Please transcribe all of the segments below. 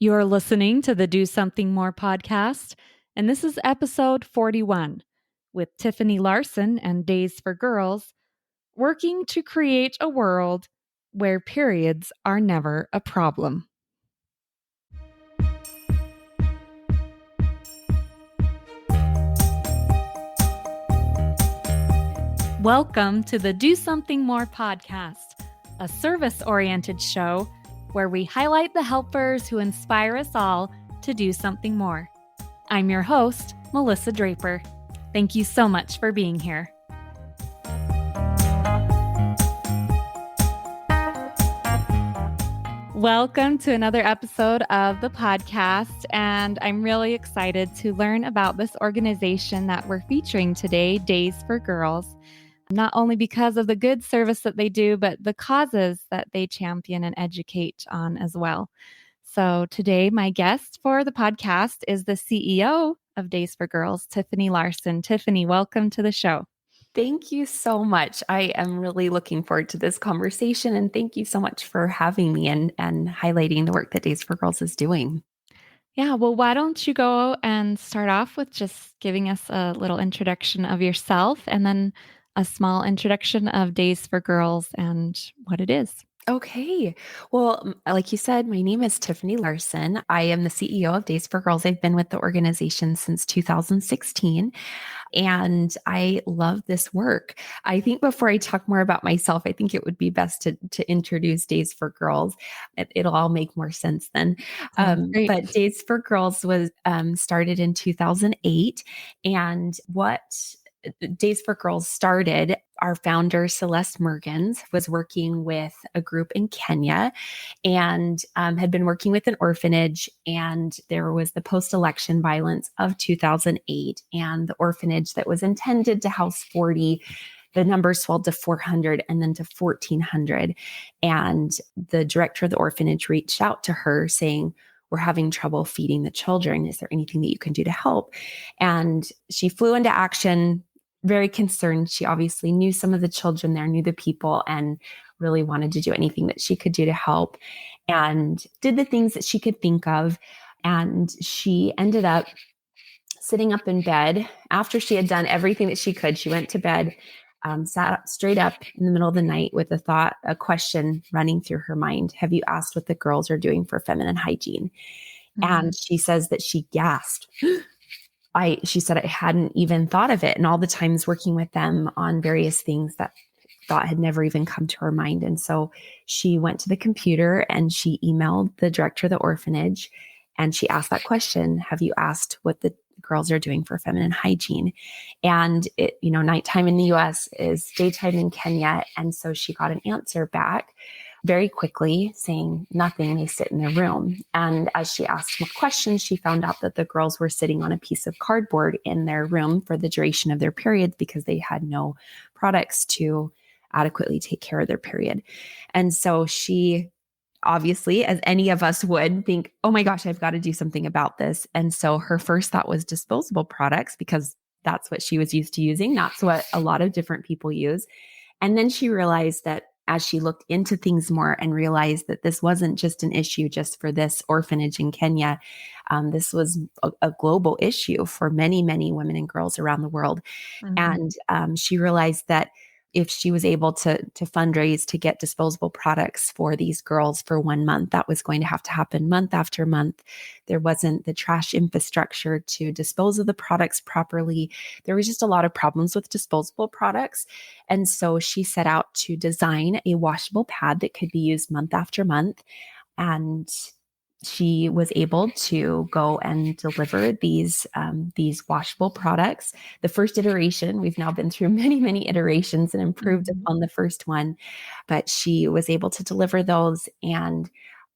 You're listening to the Do Something More podcast, and this is episode 41 with Tiffany Larson and Days for Girls, working to create a world where periods are never a problem. Welcome to the Do Something More podcast, a service-oriented show where we highlight the helpers who inspire us all to do something more. I'm your host, Melissa Draper. Thank you so much for being here. Welcome to another episode of the podcast, and I'm really excited to learn about this organization that we're featuring today, Days for Girls. Not only because of the good service that they do, but the causes that they champion and educate on as well. So today, my guest for the podcast is the CEO of Days for Girls, Tiffany Larson. Tiffany, welcome to the show. Thank you so much. I am really looking forward to this conversation, and thank you so much for having me and highlighting the work that Days for Girls is doing. Yeah, well, why don't you go and start off with just giving us a little introduction of yourself and then a small introduction of Days for Girls and what it is. Okay. Well, like you said, my name is Tiffany Larson. I am the CEO of Days for Girls. I've been with the organization since 2016, and I love this work. I think before I talk more about myself, I think it would be best to introduce Days for Girls. It'll all make more sense then. But Days for Girls was started in 2008, and what Days for Girls started, our founder, Celeste Mergens, was working with a group in Kenya and had been working with an orphanage. And there was the post-election violence of 2008, and the orphanage that was intended to house 40, the numbers swelled to 400 and then to 1,400. And the director of the orphanage reached out to her saying, "We're having trouble feeding the children. Is there anything that you can do to help?" And she flew into action, very concerned. She obviously knew some of the children there, knew the people, and really wanted to do anything that she could do to help, and did the things that she could think of. And she ended up sitting up in bed after she had done everything that she could. She went to bed, sat up straight up in the middle of the night with a question running through her mind. "Have you asked what the girls are doing for feminine hygiene?" Mm-hmm. And she says that she gasped. She said, "I hadn't even thought of it." And all the times working with them on various things, that thought had never even come to her mind. And so she went to the computer and she emailed the director of the orphanage and she asked that question, "Have you asked what the girls are doing for feminine hygiene?" And nighttime in the US is daytime in Kenya. And so she got an answer back very quickly saying nothing, they sit in their room. And as she asked more questions, she found out that the girls were sitting on a piece of cardboard in their room for the duration of their periods because they had no products to adequately take care of their period. And so she, obviously, as any of us would, think, "Oh my gosh, I've got to do something about this." And so her first thought was disposable products because that's what she was used to using. That's what a lot of different people use. And then she realized that as she looked into things more and realized that this wasn't just an issue just for this orphanage in Kenya, this was a global issue for many, many women and girls around the world. Mm-hmm. And she realized that if she was able to fundraise to get disposable products for these girls for 1 month, that was going to have to happen month after month. There wasn't the trash infrastructure to dispose of the products properly. There was just a lot of problems with disposable products. And so she set out to design a washable pad that could be used month after month. And she was able to go and deliver these washable products. The first iteration, we've now been through many, many iterations and improved upon the first one, but she was able to deliver those. And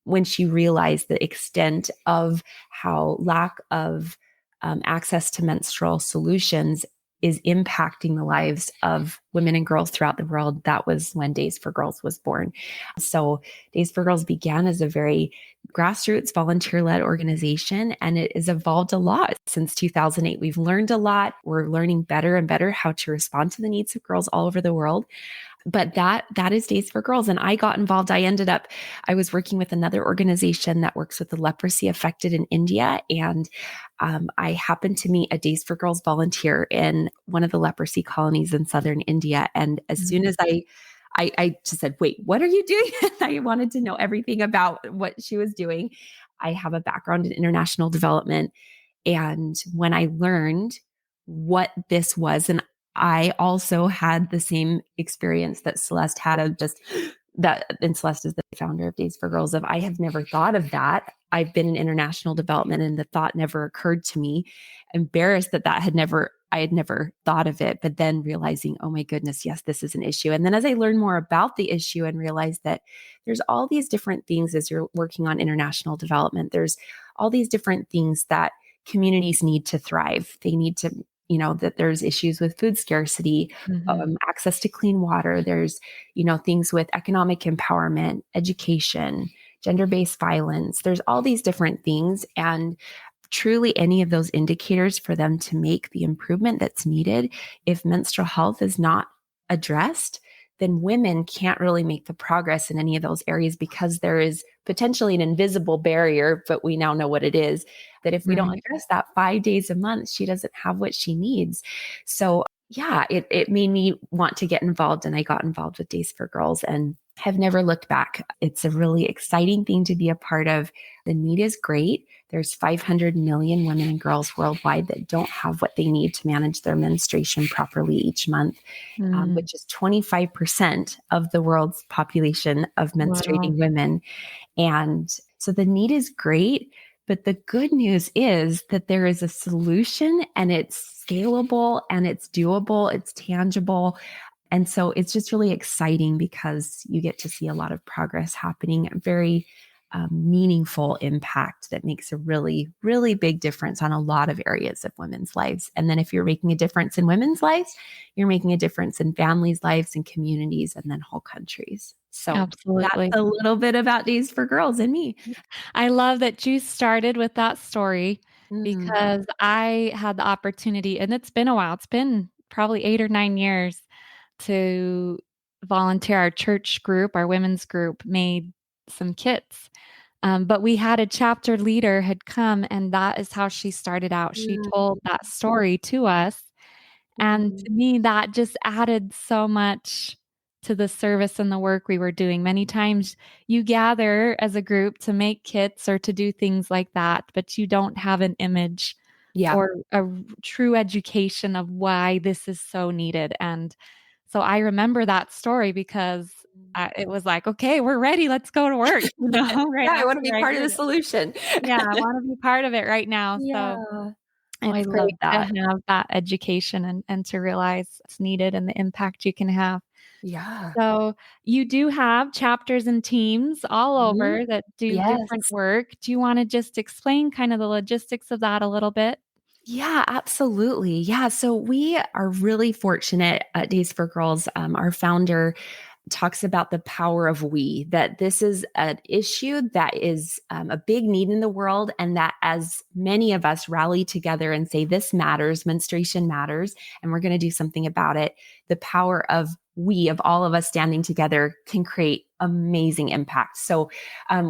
when she realized the extent of how lack of access to menstrual solutions is impacting the lives of women and girls throughout the world, that was when Days for Girls was born. So Days for Girls began as a very grassroots volunteer-led organization, and it has evolved a lot since 2008. We've learned a lot. We're learning better and better how to respond to the needs of girls all over the world. But that is Days for Girls. And I got involved. I was working with another organization that works with the leprosy affected in India. And I happened to meet a Days for Girls volunteer in one of the leprosy colonies in southern India. And as soon as I just said, wait, what are you doing? I wanted to know everything about what she was doing. I have a background in international development. And when I learned what this was, and I also had the same experience that Celeste had of just that, and Celeste is the founder of Days for Girls, of I have never thought of that. I've been in international development and the thought never occurred to me. Embarrassed that I had never thought of it, but then realizing, oh my goodness, yes, this is an issue. And then as I learned more about the issue and realized that there's all these different things as you're working on international development, there's all these different things that communities need to thrive. They need to, that there's issues with food scarcity, access to clean water. There's, things with economic empowerment, education, gender-based violence. There's all these different things. And truly any of those indicators for them to make the improvement that's needed, if menstrual health is not addressed, then women can't really make the progress in any of those areas because there is potentially an invisible barrier, but we now know what it is, that if we don't address that 5 days a month, she doesn't have what she needs. So yeah, it made me want to get involved, and I got involved with Days for Girls and have never looked back. It's a really exciting thing to be a part of. The need is great. There's 500 million women and girls worldwide that don't have what they need to manage their menstruation properly each month, which is 25% of the world's population of menstruating women. And so the need is great. But the good news is that there is a solution, and it's scalable, and it's doable, it's tangible. And so it's just really exciting because you get to see a lot of progress happening, very meaningful impact that makes a really, really big difference on a lot of areas of women's lives. And then if you're making a difference in women's lives, you're making a difference in families' lives and communities, and then whole countries. So Absolutely. that's a little bit about Days for Girls and me. I love that you started with that story Mm. because I had the opportunity, and it's been a while. It's been probably 8 or 9 years to volunteer. Our church group, our women's group, made some kits. But we had a chapter leader had come, and that is how she started out. She told that story to us. And to me, that just added so much to the service and the work we were doing. Many times you gather as a group to make kits or to do things like that, but you don't have an image Yeah. or a true education of why this is so needed. And so I remember that story because it was like, okay, we're ready. Let's go to work. Right Yeah, I want to after be I part of heard the it. solution. Yeah, I want to be part of it right now. Yeah. So Oh, I it's love great to that. have that education and to realize it's needed and the impact you can have. Yeah. So you do have chapters and teams all Mhm. over that do different Yes. work. Do you want to just explain kind of the logistics of that a little bit? Yeah, absolutely. Yeah. So we are really fortunate at Days for Girls. Our founder talks about the power of we, that this is an issue that is a big need in the world. And that as many of us rally together and say, this matters, menstruation matters, and we're going to do something about it, the power of we, of all of us standing together, can create amazing impact. So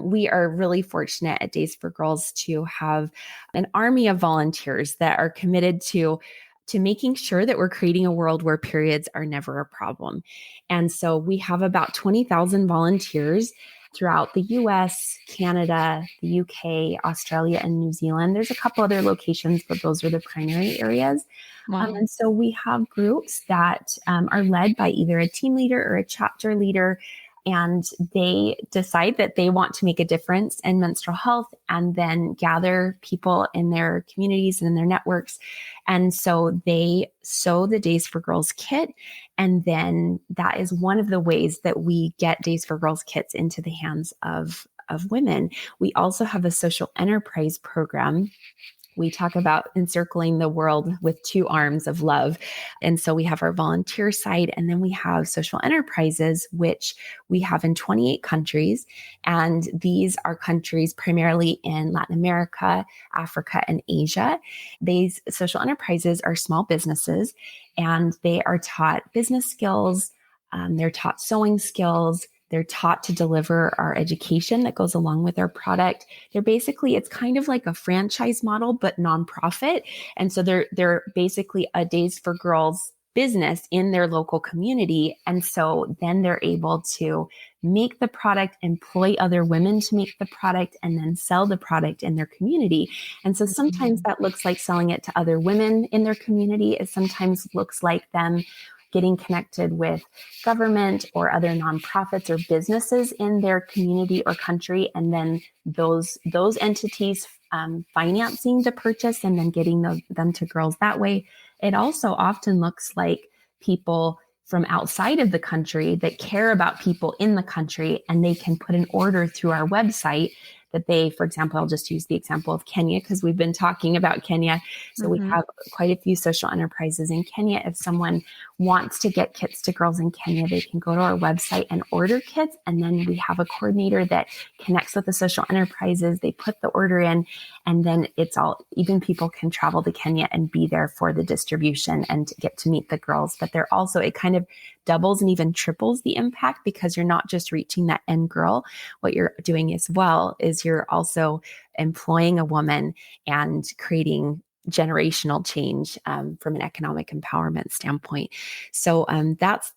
we are really fortunate at Days for Girls to have an army of volunteers that are committed to making sure that we're creating a world where periods are never a problem. And so we have about 20,000 volunteers throughout the US, Canada, the UK, Australia, and New Zealand. There's a couple other locations, but those are the primary areas. Wow. And so we have groups that are led by either a team leader or a chapter leader, and they decide that they want to make a difference in menstrual health and then gather people in their communities and in their networks. And so they sew the Days for Girls kit. And then that is one of the ways that we get Days for Girls kits into the hands of women. We also have a social enterprise program. We talk about encircling the world with 2 arms of love. And so we have our volunteer side, and then we have social enterprises, which we have in 28 countries. And these are countries primarily in Latin America, Africa, and Asia. These social enterprises are small businesses, and they are taught business skills, They're taught sewing skills. They're taught to deliver our education that goes along with our product. It's kind of like a franchise model, but nonprofit. And so they're basically a Days for Girls business in their local community. And so then they're able to make the product, employ other women to make the product, and then sell the product in their community. And so sometimes that looks like selling it to other women in their community. It sometimes looks like them getting connected with government or other nonprofits or businesses in their community or country, and then those entities financing the purchase and then getting them to girls that way. It also often looks like people from outside of the country that care about people in the country, and they can put an order through our website that they, for example, I'll just use the example of Kenya because we've been talking about Kenya. So we have quite a few social enterprises in Kenya. If someone wants to get kits to girls in Kenya, they can go to our website and order kits. And then we have a coordinator that connects with the social enterprises. They put the order in, and then even people can travel to Kenya and be there for the distribution and get to meet the girls. But it kind of doubles and even triples the impact because you're not just reaching that end girl. What you're doing as well is you're also employing a woman and creating generational change from an economic empowerment standpoint. So that's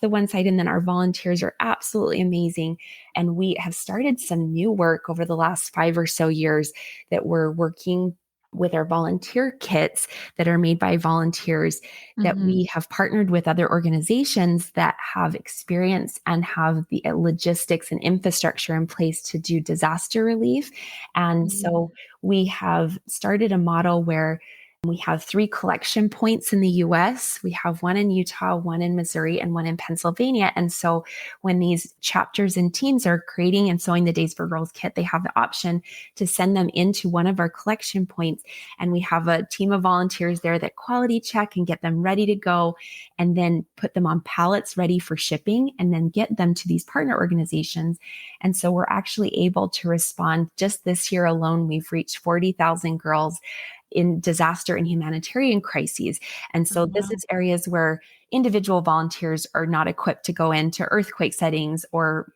the one side. And then our volunteers are absolutely amazing. And we have started some new work over the last 5 or so years that we're working with our volunteer kits that are made by volunteers that we have partnered with other organizations that have experience and have the logistics and infrastructure in place to do disaster relief. And so we have started a model where we have 3 collection points in the US. We have one in Utah, one in Missouri, and one in Pennsylvania. And so when these chapters and teams are creating and sewing the Days for Girls kit, they have the option to send them into one of our collection points. And we have a team of volunteers there that quality check and get them ready to go, and then put them on pallets ready for shipping, and then get them to these partner organizations. And so we're actually able to respond. Just this year alone, we've reached 40,000 girls in disaster and humanitarian crises. And so this is areas where individual volunteers are not equipped to go into earthquake settings or,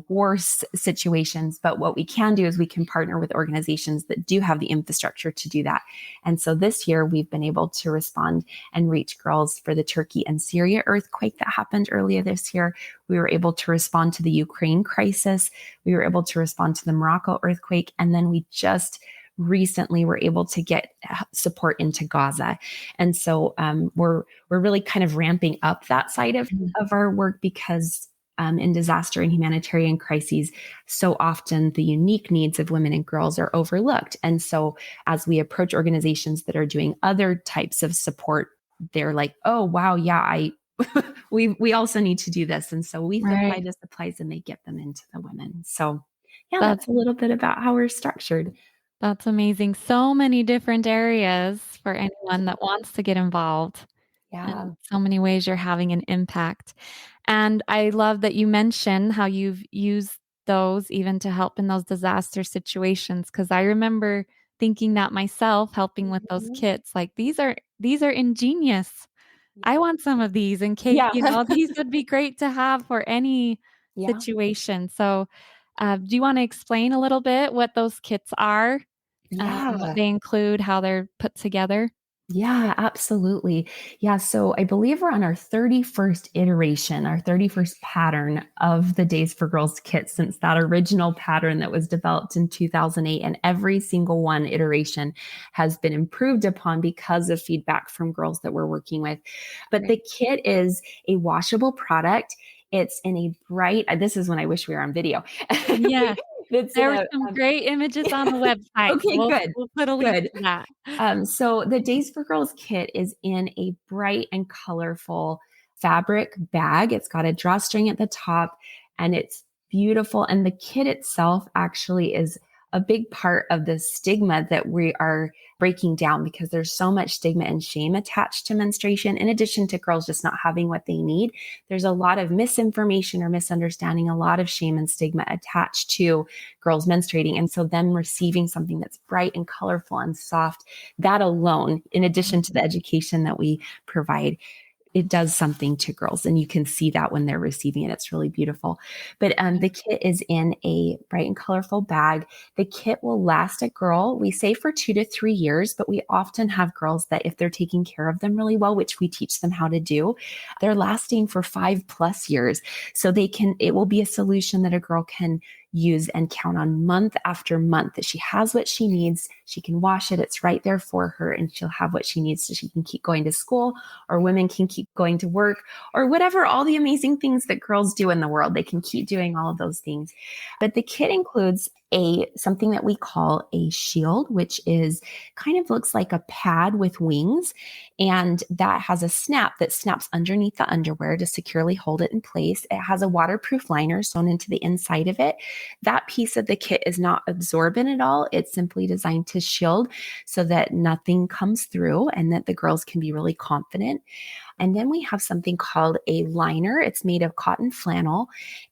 war situations. But what we can do is we can partner with organizations that do have the infrastructure to do that. And so this year we've been able to respond and reach girls for the Turkey and Syria earthquake that happened earlier this year. We were able to respond to the Ukraine crisis. We were able to respond to the Morocco earthquake. And then we just recently were able to get support into Gaza. And so we're really kind of ramping up that side of our work because in disaster and humanitarian crises, so often the unique needs of women and girls are overlooked. And so as we approach organizations that are doing other types of support, they're like, oh, wow, yeah, we also need to do this. And so we supply the supplies and they get them into the women. So yeah, that's a little bit about how we're structured. That's amazing. So many different areas for anyone that wants to get involved. Yeah. And so many ways you're having an impact. And I love that you mentioned how you've used those even to help in those disaster situations. Cause I remember thinking that myself, helping with those kits, like these are ingenious. I want some of these in case, these would be great to have for any situation. So do you want to explain a little bit what those kits are? What they include, how they're put together? Yeah, absolutely. Yeah. So I believe we're on our 31st iteration, our 31st pattern of the Days for Girls kit since that original pattern that was developed in 2008. And every single one iteration has been improved upon because of feedback from girls that we're working with. But the kit is a washable product. It's in a bright, this is when I wish we were on video. Yeah. There were some great images on the website. Okay, so good. We'll put a link to that. So the Days for Girls kit is in a bright and colorful fabric bag. It's got a drawstring at the top and it's beautiful. And the kit itself actually is a big part of the stigma that we are breaking down because there's so much stigma and shame attached to menstruation. In addition to girls just not having what they need, there's a lot of misinformation or misunderstanding, a lot of shame and stigma attached to girls menstruating. And so them receiving something that's bright and colorful and soft, that alone, in addition to the education that we provide, it does something to girls, and you can see that when they're receiving it. It's really beautiful. But the kit is in a bright and colorful bag. The kit will last a girl, we say, for 2 to 3 years, but we often have girls that if they're taking care of them really well, which we teach them how to do, they're lasting for 5+ years. So it will be a solution that a girl can use and count on month after month, that she has what she needs. She can wash it. It's right there for her, and she'll have what she needs so she can keep going to school, or women can keep going to work, or whatever, all the amazing things that girls do in the world. They can keep doing all of those things. But the kit includes something that we call a shield, which is kind of looks like a pad with wings. And that has a snap that snaps underneath the underwear to securely hold it in place. It has a waterproof liner sewn into the inside of it. That piece of the kit is not absorbent at all. It's simply designed to shield so that nothing comes through and that the girls can be really confident. And then we have something called a liner. It's made of cotton flannel,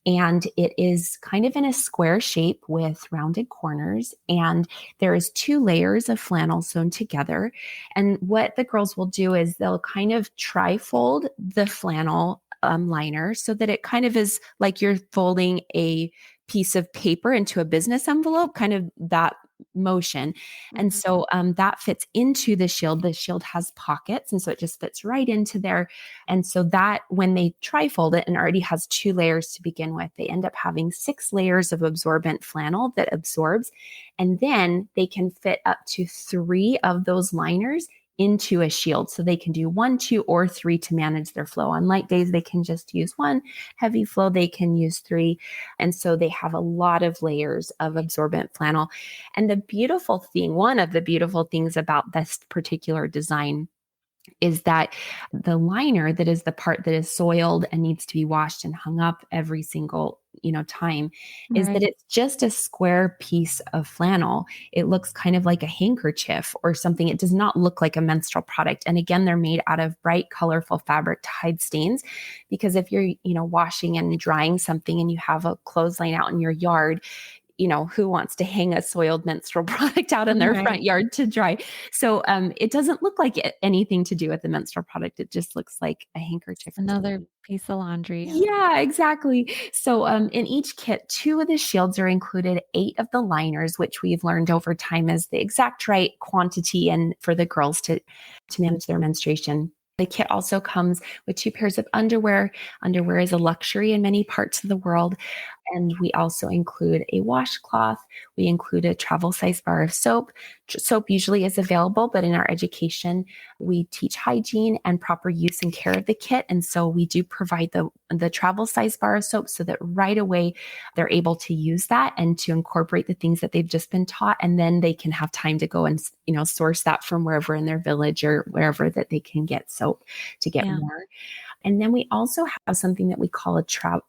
and it is kind of in a square shape with rounded corners. And there is 2 layers of flannel sewn together. And what the girls will do is they'll kind of tri-fold the flannel liner so that it kind of is like you're folding a piece of paper into a business envelope, kind of that motion. And so that fits into the shield. The shield has pockets, and so it just fits right into there. And so that when they tri-fold it and already has 2 layers to begin with, they end up having 6 layers of absorbent flannel that absorbs. And then they can fit up to 3 of those liners into a shield. So they can do 1, 2, or 3 to manage their flow. On light days, they can just use 1. Heavy flow, they can use 3. And so they have a lot of layers of absorbent flannel. And one of the beautiful things about this particular design is that the liner, that is the part that is soiled and needs to be washed and hung up every single time, is that it's just a square piece of flannel. It looks kind of like a handkerchief or something. It does not look like a menstrual product. And again, they're made out of bright, colorful fabric to hide stains, because if you're washing and drying something and you have a clothesline out in your yard, who wants to hang a soiled menstrual product out in their front yard to dry? So it doesn't look like anything to do with the menstrual product. It just looks like a handkerchief. Another piece of laundry. Yeah, exactly. So in each kit, 2 of the shields are included, 8 of the liners, which we've learned over time is the exact right quantity and for the girls to manage their menstruation. The kit also comes with 2 pairs of underwear. Underwear is a luxury in many parts of the world. And we also include a washcloth. We include a travel size bar of soap. Soap usually is available, but in our education, we teach hygiene and proper use and care of the kit. And so we do provide the travel size bar of soap so that right away they're able to use that and to incorporate the things that they've just been taught. And then they can have time to go and, source that from wherever in their village or wherever that they can get soap to get more. And then we also have something that we call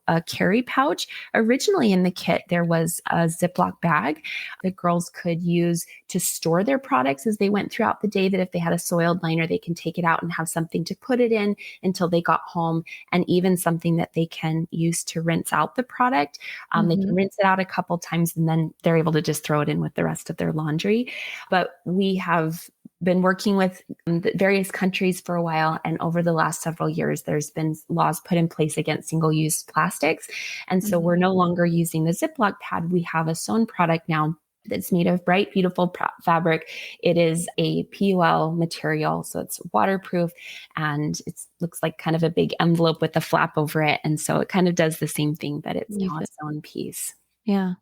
a carry pouch. Originally in the kit, there was a Ziploc bag that girls could use to store their products as they went throughout the day, that if they had a soiled liner, they can take it out and have something to put it in until they got home, and even something that they can use to rinse out the product. They can rinse it out a couple times and then they're able to just throw it in with the rest of their laundry. But we have been working with various countries for a while. And over the last several years, there's been laws put in place against single-use plastics. And so we're no longer using the Ziploc pad. We have a sewn product now that's made of bright, beautiful fabric. It is a PUL material, so it's waterproof, and it looks like kind of a big envelope with a flap over it. And so it kind of does the same thing, but it's now a sewn piece. Yeah.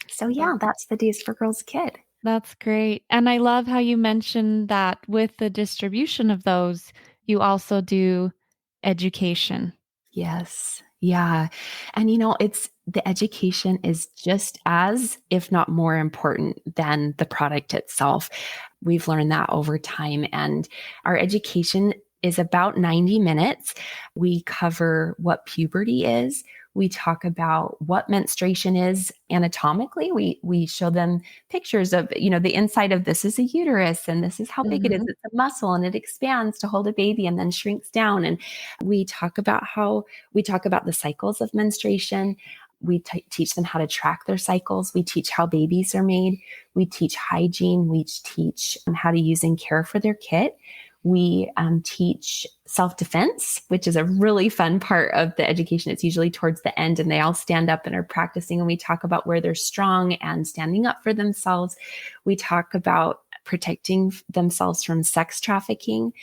So yeah, that's the Days for Girls kit. That's great. And I love how you mentioned that with the distribution of those, you also do education. Yes. Yeah. And it's the education is just as, if not more important than the product itself. We've learned that over time, and our education is about 90 minutes. We cover what puberty is. We talk about what menstruation is anatomically. We show them pictures of, the inside of this is a uterus and this is how big it is. It's a muscle and it expands to hold a baby and then shrinks down. And we talk about the cycles of menstruation. We teach them how to track their cycles. We teach how babies are made. We teach hygiene. We teach how to use and care for their kit. We teach self-defense, which is a really fun part of the education. It's usually towards the end, and they all stand up and are practicing. And we talk about where they're strong and standing up for themselves. We talk about protecting themselves from sex trafficking.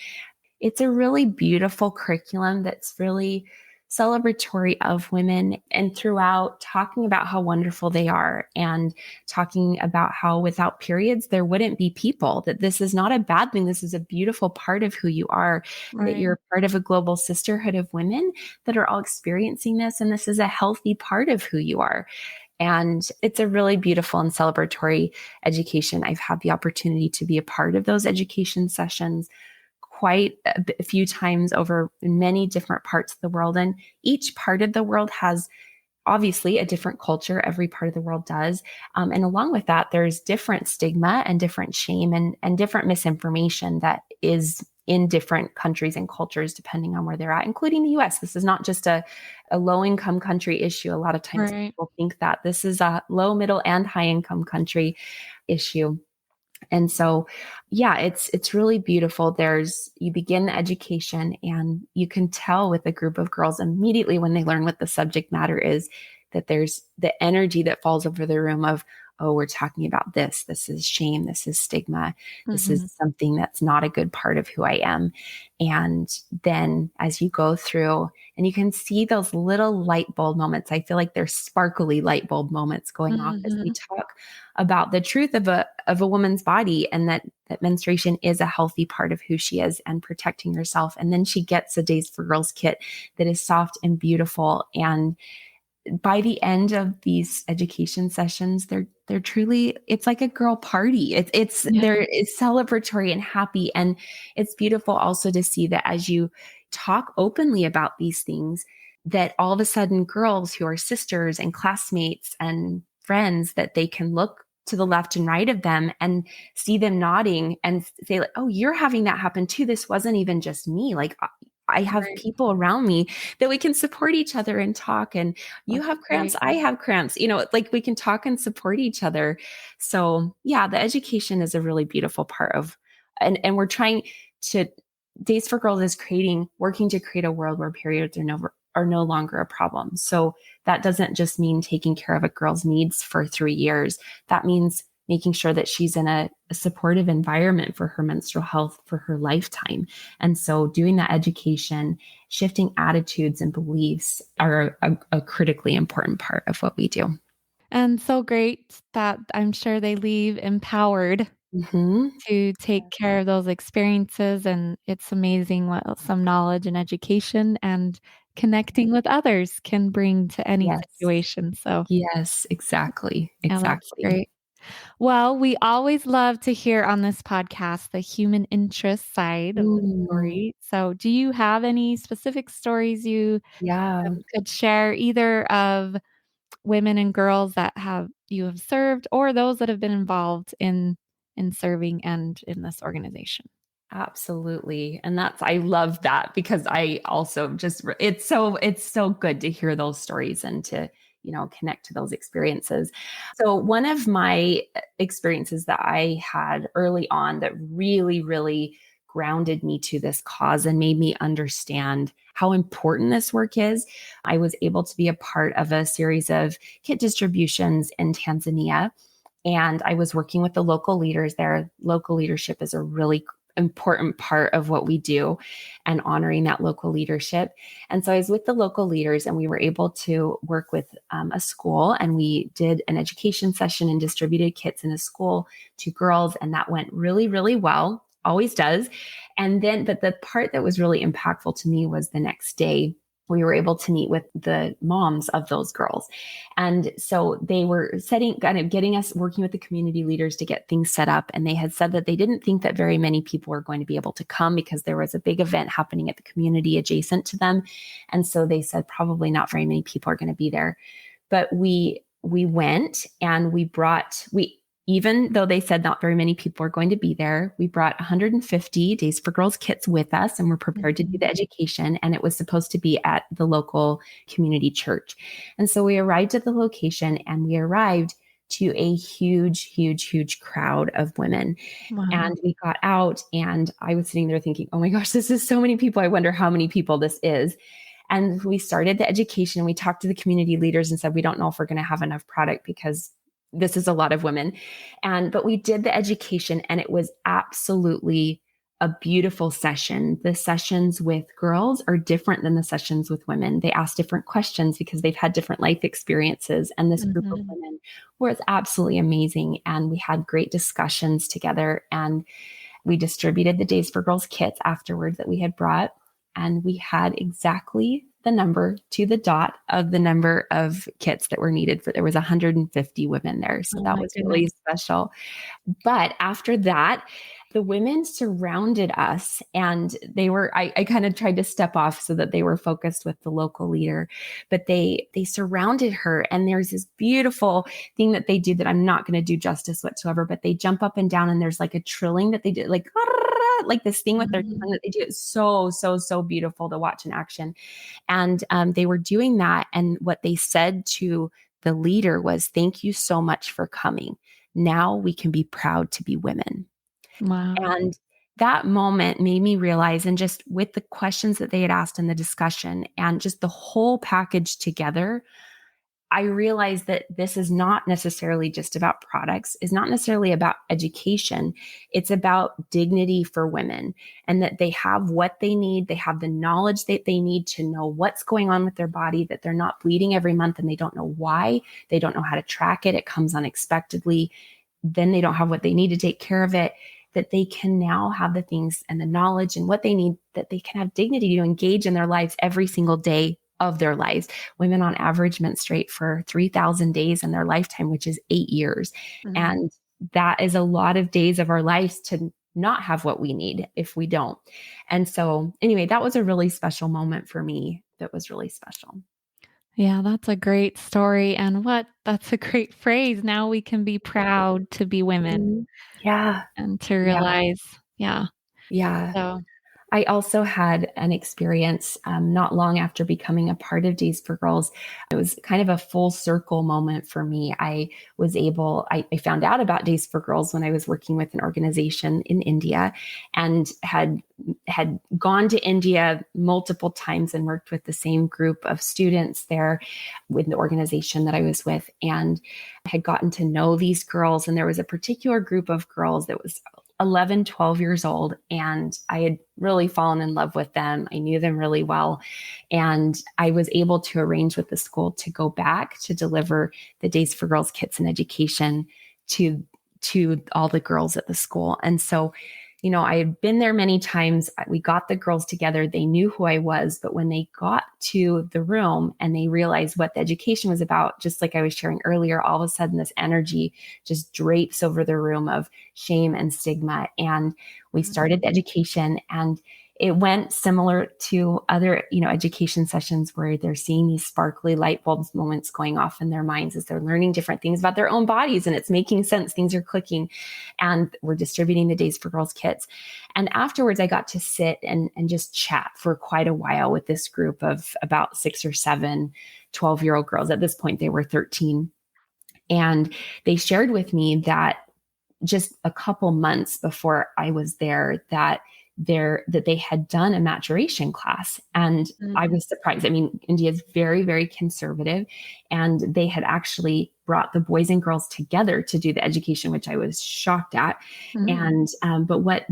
It's a really beautiful curriculum that's really celebratory of women, and throughout talking about how wonderful they are and talking about how without periods, there wouldn't be people, that this is not a bad thing. This is a beautiful part of who you are, that Right. you're part of a global sisterhood of women that are all experiencing this. And this is a healthy part of who you are. And it's a really beautiful and celebratory education. I've had the opportunity to be a part of those education sessions quite a few times over many different parts of the world. And each part of the world has obviously a different culture. Every part of the world does. And along with that, there's different stigma and different shame and different misinformation that is in different countries and cultures, depending on where they're at, including the US. This is not just a low income country issue. A lot of times Right. people think that this is a low, middle, and high income country issue. And so, yeah, it's really beautiful. You begin the education, and you can tell with a group of girls immediately when they learn what the subject matter is, that there's the energy that falls over the room of, oh, we're talking about this. This is shame. This is stigma. This is Mhm. something that's not a good part of who I am. And then as you go through, and you can see those little light bulb moments, I feel like there's sparkly light bulb moments going off as we Mhm. talk about the truth of a woman's body, and that menstruation is a healthy part of who she is, and protecting herself. And then she gets a Days for Girls kit that is soft and beautiful. And by the end of these education sessions, they're truly, it's like a girl party. Yeah. It's celebratory and happy. And it's beautiful also to see that as you talk openly about these things, that all of a sudden girls who are sisters and classmates and friends, that they can look to the left and right of them and see them nodding and say like, oh, you're having that happen too. This wasn't even just me. Like I have Right. people around me that we can support each other and talk, and you That's have cramps, great. I have cramps, like we can talk and support each other. So yeah, the education is a really beautiful part of, and we're trying to, Days for Girls is working to create a world where periods are no longer a problem. So that doesn't just mean taking care of a girl's needs for 3 years. That means making sure that she's in a supportive environment for her menstrual health for her lifetime. And so doing that education, shifting attitudes and beliefs are a critically important part of what we do. And so great that I'm sure they leave empowered Mm-hmm. to take care of those experiences, and it's amazing what some knowledge and education and connecting with others can bring to any Yes. situation. So, Yes, exactly. yeah, that's Exactly. great. Well, we always love to hear on this podcast the human interest side of the Mm, story. So, do you have any specific stories you yeah. could share, either of women and girls that you have served, or those that have been involved in serving and in this organization? Absolutely. And I love that, because I also it's so good to hear those stories and to, connect to those experiences. So one of my experiences that I had early on that really, really grounded me to this cause and made me understand how important this work is. I was able to be a part of a series of kit distributions in Tanzania. And I was working with the local leaders there. Local leadership is a really important part of what we do, and honoring that local leadership. And so I was with the local leaders, and we were able to work with a school, and we did an education session and distributed kits in a school to girls. And that went really, really well, always does. And then, but the part that was really impactful to me was the next day. We were able to meet with the moms of those girls. And so they were getting us working with the community leaders to get things set up. And they had said that they didn't think that very many people were going to be able to come, because there was a big event happening at the community adjacent to them. And so they said probably not very many people are going to be there. But we went, and even though they said not very many people are going to be there, we brought 150 Days for Girls kits with us, and we're prepared to do Mhm. the education. And it was supposed to be at the local community church. And so we arrived at the location, and we arrived to a huge, huge, huge crowd of women. Wow. And we got out, and I was sitting there thinking, oh my gosh, this is so many people. I wonder how many people this is. And we started the education. We talked to the community leaders and said, we don't know if we're going to have enough product because this is a lot of women. But we did the education, and it was absolutely a beautiful session. The sessions with girls are different than the sessions with women. They ask different questions because they've had different life experiences. And this group of Mhm. women was absolutely amazing. And we had great discussions together. And we distributed the Days for Girls kits afterwards that we had brought. And we had exactly the number to the dot of the number of kits that were needed for. There was 150 women there. So Oh that my was goodness. really special. But after that, the women surrounded us, and I kind of tried to step off so that they were focused with the local leader, but they surrounded her. And there's this beautiful thing that they do that I'm not going to do justice whatsoever, but they jump up and down, and there's like a trilling that they do, like this thing with their tongue Mhm. that they do. It's so, so, so beautiful to watch in action. And they were doing that. And what they said to the leader was, thank you so much for coming. Now we can be proud to be women. Wow. And that moment made me realize, and just with the questions that they had asked in the discussion and just the whole package together, I realized that this is not necessarily just about products, is not necessarily about education. It's about dignity for women, and that they have what they need. They have the knowledge that they need to know what's going on with their body, that they're not bleeding every month and they don't know why. They don't know how to track it. It comes unexpectedly. Then they don't have what they need to take care of it, that they can now have the things and the knowledge and what they need, that they can have dignity to engage in their lives every single day of their lives. Women on average menstruate for 3,000 days in their lifetime, which is 8 years. Mhm. And that is a lot of days of our lives to not have what we need if we don't. And so, anyway, that was a really special moment for me. That was really special. Yeah, that's a great story. And that's a great phrase. Now we can be proud to be women Mhm. Yeah. and to Yeah. realize, yeah. Yeah. So, I also had an experience not long after becoming a part of Days for Girls. It was kind of a full circle moment for me. I found out about Days for Girls when I was working with an organization in India, and had gone to India multiple times and worked with the same group of students there with the organization that I was with, and had gotten to know these girls. And there was a particular group of girls that was 11, 12 years old. And I had really fallen in love with them. I knew them really well. And I was able to arrange with the school to go back to deliver the Days for Girls kits and education to all the girls at the school. And so, I had been there many times. We got the girls together. They knew who I was, but when they got to the room and they realized what the education was about, just like I was sharing earlier, all of a sudden this energy just drapes over the room of shame and stigma. And we started the mhm. education, and it went similar to other, education sessions where they're seeing these sparkly light bulbs moments going off in their minds as they're learning different things about their own bodies, and it's making sense. Things are clicking, and we're distributing the Days for Girls kits. And afterwards, I got to sit and just chat for quite a while with this group of about 6 or 7 12-year-old girls. At this point, they were 13. And they shared with me that just a couple months before I was there, that they had done a maturation class. And I Mhm. was surprised. I mean, India is very, very conservative, and they had actually brought the boys and girls together to do the education, which I was shocked at. Mhm. And but what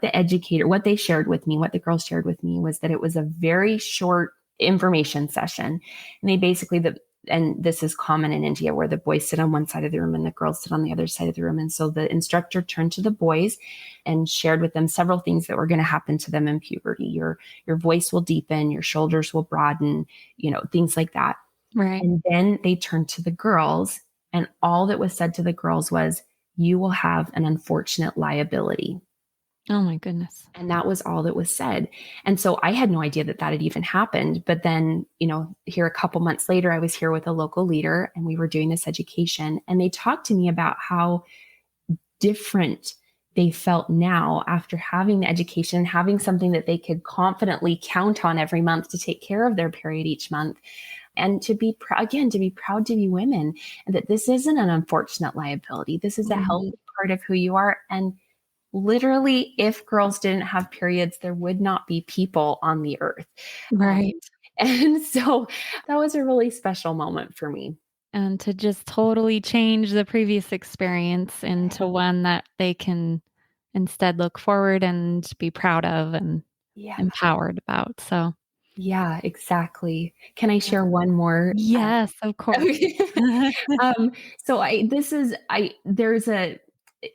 they shared with me, what the girls shared with me, was that it was a very short information session. And they basically, and this is common in India, where the boys sit on one side of the room and the girls sit on the other side of the room. And so the instructor turned to the boys and shared with them several things that were going to happen to them in puberty. Your voice will deepen, your shoulders will broaden, things like that. Right. And then they turned to the girls, and all that was said to the girls was, you will have an unfortunate liability. Oh my goodness. And that was all that was said. And so I had no idea that that had even happened. But then, here a couple months later, I was here with a local leader, and we were doing this education, and they talked to me about how different they felt now after having the education, having something that they could confidently count on every month to take care of their period each month. and to be again, to be proud to be women, and that this isn't an unfortunate liability. This is a Mhm. healthy part of who you are. And literally, if girls didn't have periods, there would not be people on the earth. Right. And so that was a really special moment for me. And to just totally change the previous experience into one that they can instead look forward and be proud of and Yeah. empowered about. So, Yeah, exactly. Can I yeah. share one more? Yes, of course. Okay. Um, so there's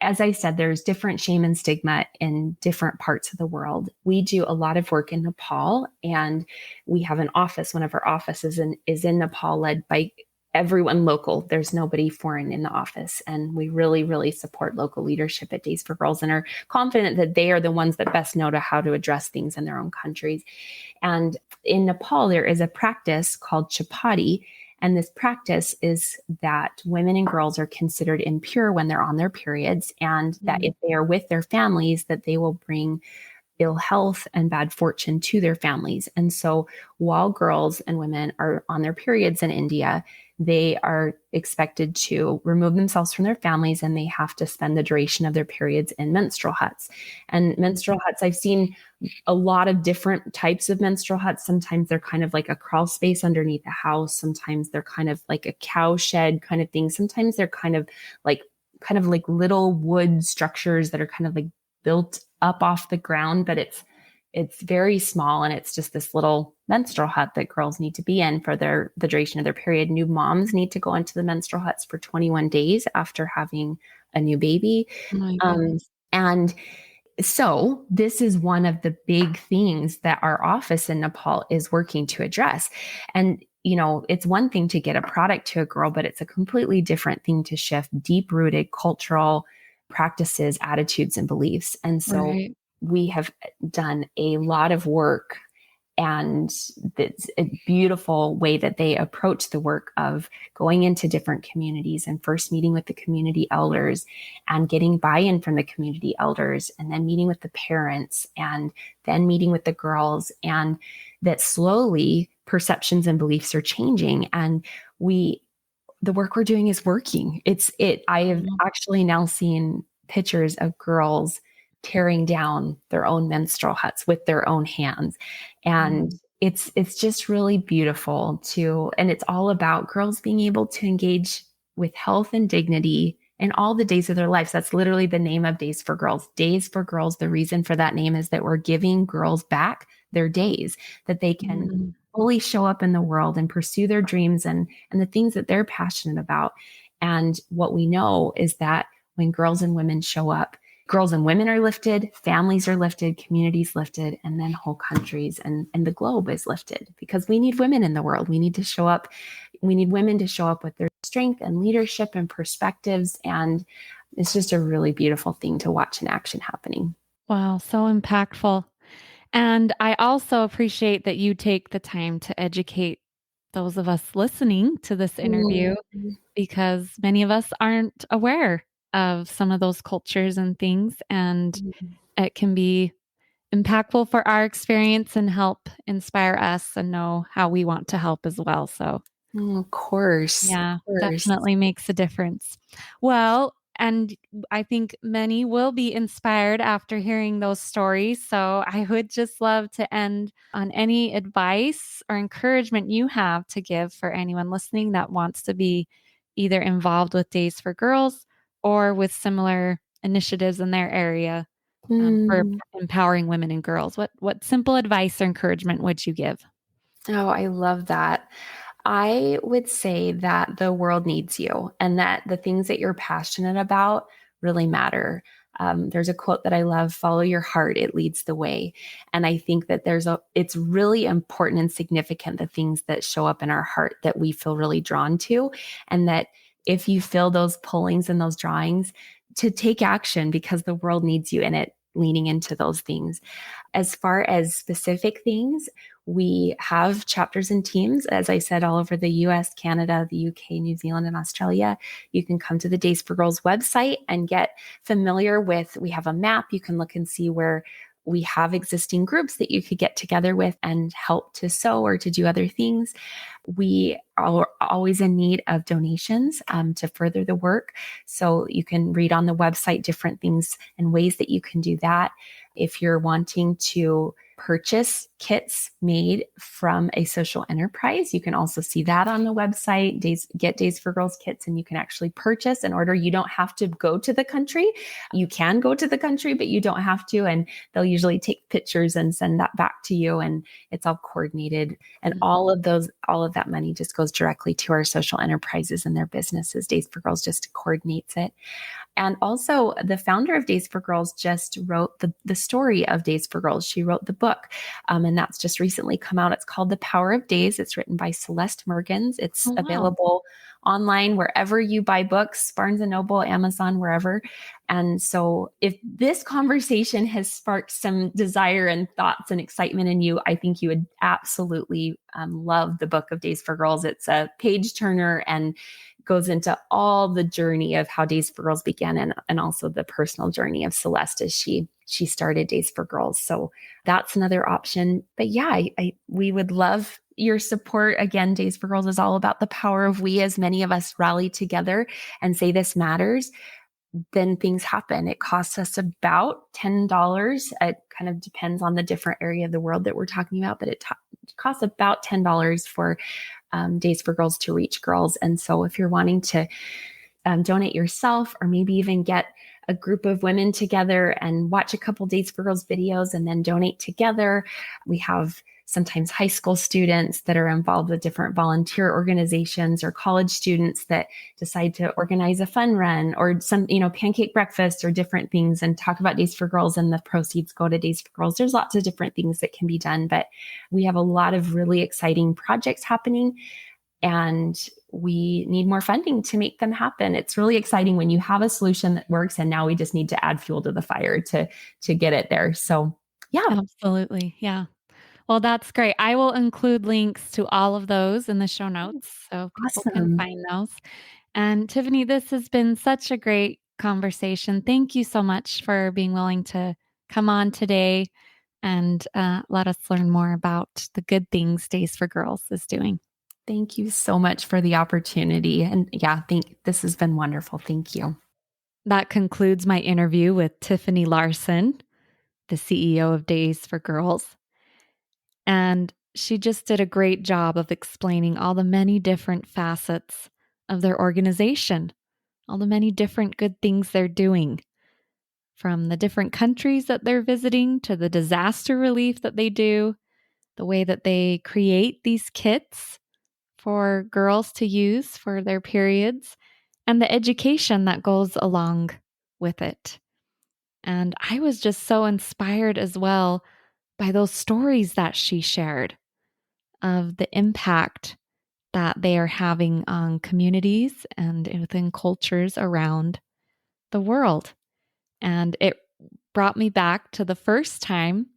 as I said, there's different shame and stigma in different parts of the world. We do a lot of work in Nepal, and we have an office. One of our offices is in Nepal, led by everyone local. There's nobody foreign in the office. And we really, really support local leadership at Days for Girls and are confident that they are the ones that best know how to address things in their own countries. And in Nepal, there is a practice called chapati. And this practice is that women and girls are considered impure when they're on their periods, and that Mm, if they are with their families, that they will bring ill health and bad fortune to their families. And so while girls and women are on their periods in India, they are expected to remove themselves from their families, and they have to spend the duration of their periods in menstrual huts. And menstrual huts, I've seen a lot of different types of menstrual huts. Sometimes they're kind of like a crawl space underneath a house. Sometimes they're kind of like a cow shed kind of thing. Sometimes they're kind of like little wood structures that are kind of like built up off the ground, but it's very small, and it's just this little menstrual hut that girls need to be in for the duration of their period. New moms need to go into the menstrual huts for 21 days after having a new baby. my Um, goodness. and so this is one of the big things that our office in Nepal is working to address. And, it's one thing to get a product to a girl, but it's a completely different thing to shift deep rooted cultural practices, attitudes, and beliefs. And so Right. we have done a lot of work, and it's a beautiful way that they approach the work of going into different communities and first meeting with the community elders and getting buy-in from the community elders, and then meeting with the parents, and then meeting with the girls, and that slowly perceptions and beliefs are changing. And the work we're doing is working. I have Mhm. actually now seen pictures of girls tearing down their own menstrual huts with their own hands. And Mm. it's just really beautiful and it's all about girls being able to engage with health and dignity in all the days of their lives. That's literally the name of Days for Girls. Days for Girls, the reason for that name is that we're giving girls back their days, that they can Mm. fully show up in the world and pursue their dreams and the things that they're passionate about. And what we know is that when girls and women show up, girls and women are lifted, families are lifted, communities lifted, and then whole countries and the globe is lifted, because we need women in the world. We need to show up. We need women to show up with their strength and leadership and perspectives. And it's just a really beautiful thing to watch in action happening. Wow, so impactful. And I also appreciate that you take the time to educate those of us listening to this interview, Mm-hmm. because many of us aren't aware of some of those cultures and things. And it can be impactful for our experience and help inspire us and know how we want to help as well. So, Of course. yeah, Of course. definitely makes a difference. Well, and I think many will be inspired after hearing those stories. So I would just love to end on any advice or encouragement you have to give for anyone listening that wants to be either involved with Days for Girls or with similar initiatives in their area, for Mm. empowering women and girls. What simple advice or encouragement would you give? Oh, I love that. I would say that the world needs you, and that the things that you're passionate about really matter. There's a quote that I love: follow your heart, it leads the way. And I think that it's really important and significant, the things that show up in our heart that we feel really drawn to. And that if you feel those pullings and those drawings, to take action, because the world needs you in it, leaning into those things. As far as specific things, we have chapters and teams, as I said, all over the US, Canada, the UK, New Zealand, and Australia. You can come to the Days for Girls website and get familiar with, we have a map. You can look and see where we have existing groups that you could get together with and help to sew or to do other things. We are always in need of donations to further the work. So you can read on the website different things and ways that you can do that. If you're wanting to purchase kits made from a social enterprise, you can also see that on the website. Get Days for Girls kits, and you can actually purchase and order. You don't have to go to the country. You can go to the country, but you don't have to. And they'll usually take pictures and send that back to you. And it's all coordinated. And all of that money just goes directly to our social enterprises and their businesses. Days for Girls just coordinates it. And also, the founder of Days for Girls just wrote the story of Days for Girls. She wrote the book, and that's just recently come out. It's called The Power of Days. It's written by Celeste Mergens. It's available online wherever you buy books, Barnes and Noble, Amazon, wherever. And so if this conversation has sparked some desire and thoughts and excitement in you, I think you would absolutely love the book of Days for Girls. It's a page turner and goes into all the journey of how Days for Girls began, and also the personal journey of Celeste as she started Days for Girls. So that's another option. But yeah, we would love your support. Again, Days for Girls is all about the power of we. As many of us rally together and say this matters, then things happen. It costs us about $10. It kind of depends on the different area of the world that we're talking about, but it costs about $10 for Days for Girls to reach girls. And so if you're wanting to donate yourself, or maybe even get a group of women together and watch a couple Days for Girls videos and then donate together, we have sometimes high school students that are involved with different volunteer organizations, or college students that decide to organize a fun run or some, pancake breakfast or different things and talk about Days for Girls, and the proceeds go to Days for Girls. There's lots of different things that can be done, but we have a lot of really exciting projects happening, and we need more funding to make them happen. It's really exciting when you have a solution that works, and now we just need to add fuel to the fire to get it there. So yeah. Absolutely. Yeah. Well, that's great. I will include links to all of those in the show notes so people can Awesome. find those. And Tiffany, this has been such a great conversation. Thank you so much for being willing to come on today and let us learn more about the good things Days for Girls is doing. Thank you so much for the opportunity. And yeah, this has been wonderful. Thank you. That concludes my interview with Tiffany Larson, the CEO of Days for Girls. And she just did a great job of explaining all the many different facets of their organization, all the many different good things they're doing, from the different countries that they're visiting to the disaster relief that they do, the way that they create these kits for girls to use for their periods, and the education that goes along with it. And I was just so inspired as well by those stories that she shared of the impact that they are having on communities and within cultures around the world. And it brought me back to the first time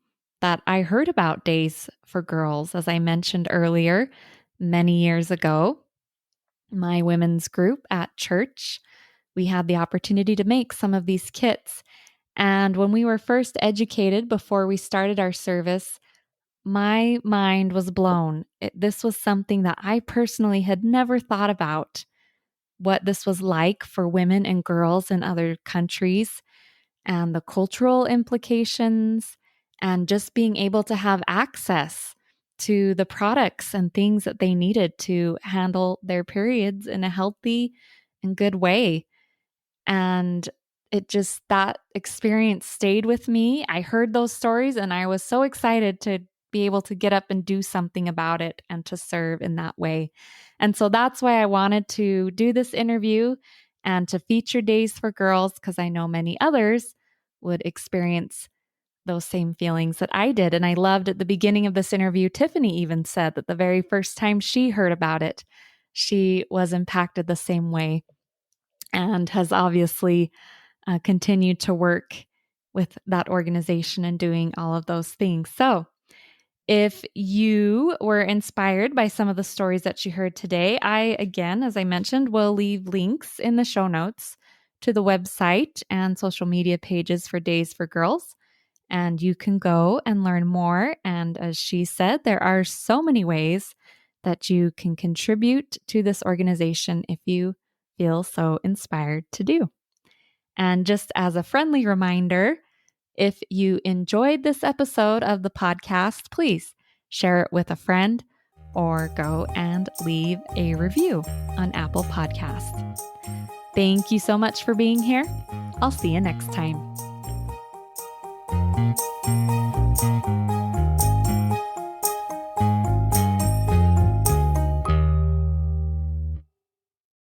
that I heard about Days for Girls. As I mentioned earlier, many years ago, my women's group at church, we had the opportunity to make some of these kits. And when we were first educated before we started our service, my mind was blown. This was something that I personally had never thought about, what this was like for women and girls in other countries, and the cultural implications, and just being able to have access to the products and things that they needed to handle their periods in a healthy and good way. And that experience stayed with me. I heard those stories and I was so excited to be able to get up and do something about it and to serve in that way. And so that's why I wanted to do this interview and to feature Days for Girls, because I know many others would experience those same feelings that I did. And I loved at the beginning of this interview, Tiffany even said that the very first time she heard about it, she was impacted the same way and has obviously continued to work with that organization and doing all of those things. So, if you were inspired by some of the stories that you heard today, I, again, as I mentioned, will leave links in the show notes to the website and social media pages for Days for Girls. And you can go and learn more. And as she said, there are so many ways that you can contribute to this organization if you feel so inspired to do. And just as a friendly reminder, if you enjoyed this episode of the podcast, please share it with a friend or go and leave a review on Apple Podcasts. Thank you so much for being here. I'll see you next time.